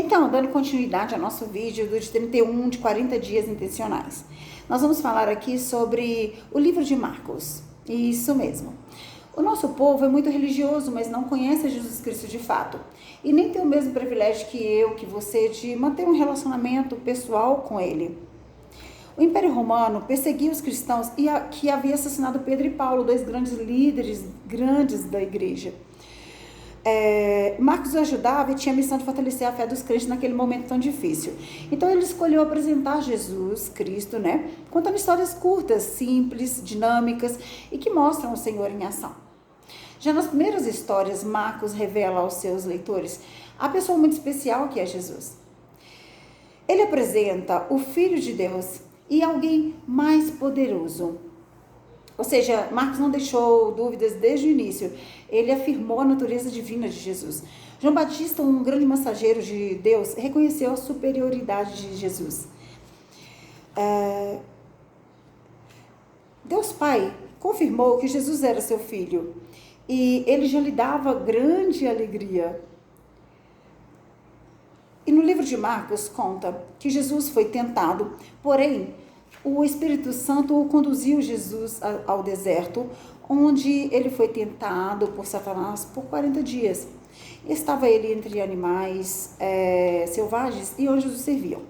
Então, dando continuidade ao nosso vídeo de 31 de 40 dias intencionais, nós vamos falar aqui sobre o livro de Marcos. Isso mesmo. O nosso povo é muito religioso, mas não conhece Jesus Cristo de fato. E nem tem o mesmo privilégio que eu, que você, de manter um relacionamento pessoal com ele. O Império Romano perseguia os cristãos que havia assassinado Pedro e Paulo, dois grandes líderes da igreja. Marcos o ajudava e tinha a missão de fortalecer a fé dos crentes naquele momento tão difícil. Então ele escolheu apresentar Jesus Cristo, contando histórias curtas, simples, dinâmicas e que mostram o Senhor em ação. Já nas primeiras histórias, Marcos revela aos seus leitores a pessoa muito especial que é Jesus. Ele apresenta o Filho de Deus e alguém mais poderoso. Ou seja, Marcos não deixou dúvidas desde o início. Ele afirmou a natureza divina de Jesus. João Batista, um grande mensageiro de Deus, reconheceu a superioridade de Jesus. Deus Pai confirmou que Jesus era seu filho e ele já lhe dava grande alegria. E no livro de Marcos conta que Jesus foi tentado, porém o Espírito Santo conduziu Jesus ao deserto, onde ele foi tentado por Satanás por 40 dias. Estava ele entre animais selvagens e anjos o serviam.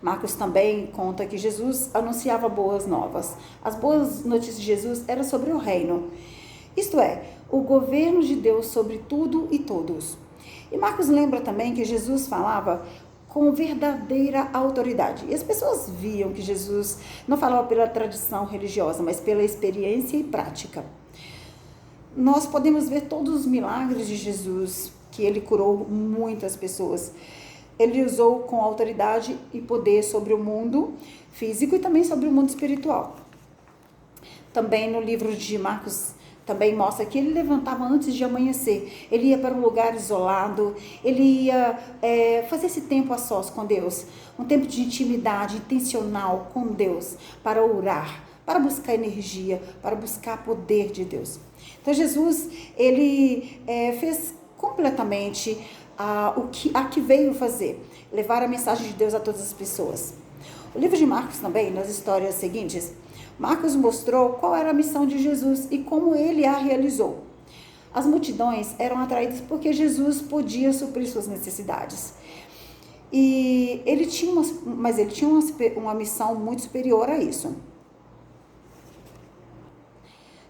Marcos também conta que Jesus anunciava boas novas. As boas notícias de Jesus eram sobre o reino, isto é, o governo de Deus sobre tudo e todos. E Marcos lembra também que Jesus falava com verdadeira autoridade. E as pessoas viam que Jesus não falava pela tradição religiosa, mas pela experiência e prática. Nós podemos ver todos os milagres de Jesus, que ele curou muitas pessoas. Ele usou com autoridade e poder sobre o mundo físico e também sobre o mundo espiritual. Também no livro de Marcos também mostra que ele levantava antes de amanhecer, ele ia para um lugar isolado, ele ia fazer esse tempo a sós com Deus, um tempo de intimidade intencional com Deus, para orar, para buscar energia, para buscar poder de Deus. Então Jesus, ele fez completamente a que veio fazer, levar a mensagem de Deus a todas as pessoas. O livro de Marcos também, nas histórias seguintes, Marcos mostrou qual era a missão de Jesus e como ele a realizou. As multidões eram atraídas porque Jesus podia suprir suas necessidades. E ele tinha uma missão muito superior a isso.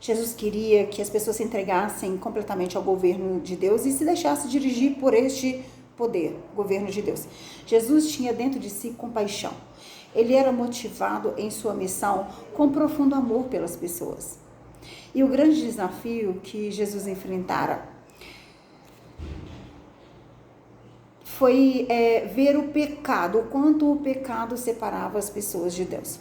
Jesus queria que as pessoas se entregassem completamente ao governo de Deus e se deixassem dirigir por este poder, governo de Deus. Jesus tinha dentro de si compaixão. Ele era motivado em sua missão com profundo amor pelas pessoas. E o grande desafio que Jesus enfrentara foi ver o pecado, o quanto o pecado separava as pessoas de Deus.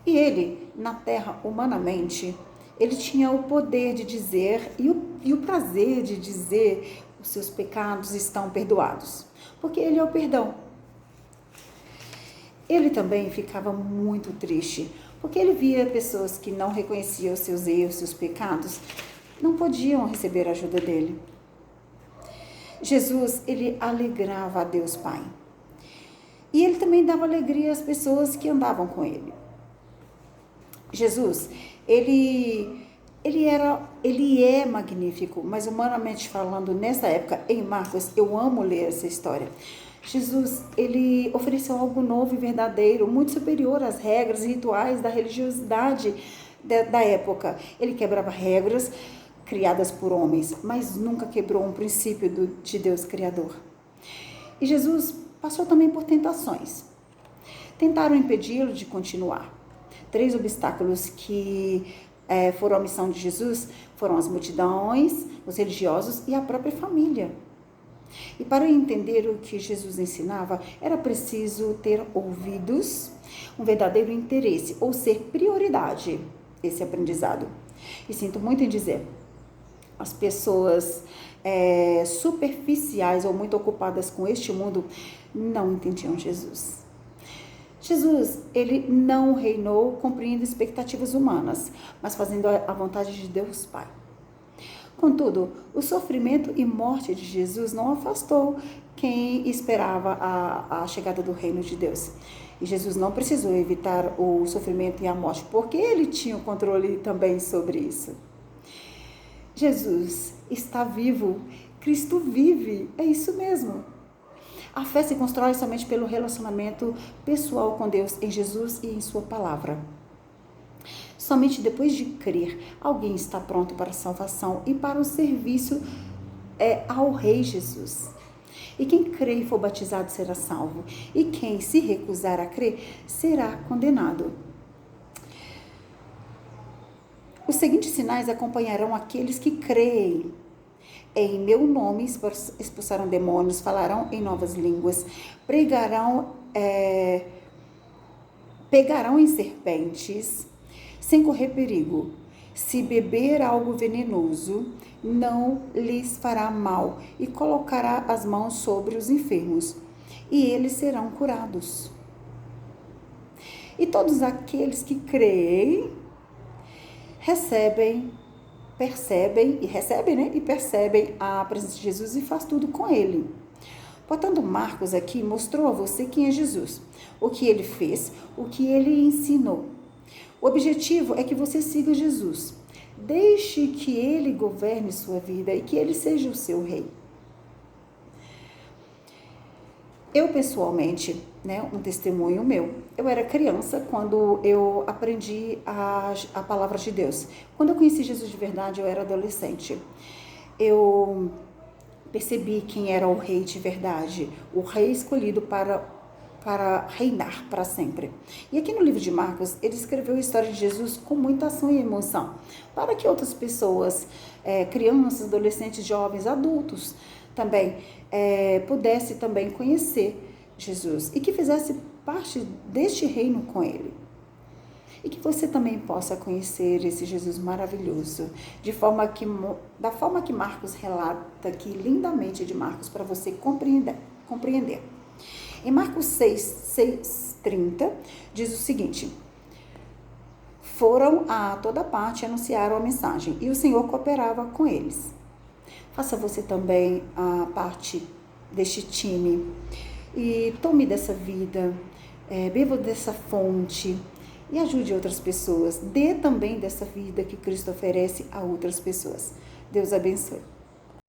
E ele, na terra, humanamente, ele tinha o poder de dizer e o prazer de dizer: os seus pecados estão perdoados, porque ele é o perdão. Ele também ficava muito triste, porque ele via pessoas que não reconheciam seus erros, seus pecados, não podiam receber a ajuda dele. Jesus, ele alegrava a Deus Pai. E ele também dava alegria às pessoas que andavam com ele. Jesus, ele é magnífico, mas humanamente falando, nessa época, em Marcos, eu amo ler essa história. Jesus, ele ofereceu algo novo e verdadeiro, muito superior às regras e rituais da religiosidade da época. Ele quebrava regras criadas por homens, mas nunca quebrou um princípio de Deus Criador. E Jesus passou também por tentações. Tentaram impedi-lo de continuar. 3 obstáculos que foram a missão de Jesus foram as multidões, os religiosos e a própria família. E para entender o que Jesus ensinava, era preciso ter ouvidos, um verdadeiro interesse, ou ser prioridade esse aprendizado. E sinto muito em dizer, as pessoas superficiais ou muito ocupadas com este mundo não entendiam Jesus. Jesus, ele não reinou cumprindo expectativas humanas, mas fazendo a vontade de Deus Pai. Contudo, o sofrimento e morte de Jesus não afastou quem esperava a chegada do reino de Deus. E Jesus não precisou evitar o sofrimento e a morte, porque ele tinha o controle também sobre isso. Jesus está vivo, Cristo vive, é isso mesmo. A fé se constrói somente pelo relacionamento pessoal com Deus, em Jesus e em sua palavra. Somente depois de crer, alguém está pronto para a salvação e para o serviço ao Rei Jesus. E quem crer e for batizado será salvo, e quem se recusar a crer será condenado. Os seguintes sinais acompanharão aqueles que creem. Em meu nome expulsarão demônios, falarão em novas línguas, pegarão em serpentes, sem correr perigo. Se beber algo venenoso, não lhes fará mal, e colocará as mãos sobre os enfermos, e eles serão curados. E todos aqueles que creem, percebem a presença de Jesus e faz tudo com ele. Portanto, Marcos aqui mostrou a você quem é Jesus, o que ele fez, o que ele ensinou. O objetivo é que você siga Jesus. Deixe que ele governe sua vida e que ele seja o seu rei. Eu, pessoalmente, um testemunho meu, eu era criança quando eu aprendi a palavra de Deus. Quando eu conheci Jesus de verdade, eu era adolescente. Eu percebi quem era o rei de verdade, o rei escolhido para reinar para sempre. E aqui no livro de Marcos, ele escreveu a história de Jesus com muita ação e emoção, para que outras pessoas, crianças, adolescentes, jovens, adultos, também pudesse também conhecer Jesus e que fizesse parte deste reino com ele. E que você também possa conhecer esse Jesus maravilhoso, da forma que Marcos relata aqui lindamente de Marcos, para você compreender. Em Marcos 6:30, diz o seguinte: foram a toda parte e anunciaram a mensagem, e o Senhor cooperava com eles. Faça você também a parte deste time e tome dessa vida, beba dessa fonte e ajude outras pessoas. Dê também dessa vida que Cristo oferece a outras pessoas. Deus abençoe.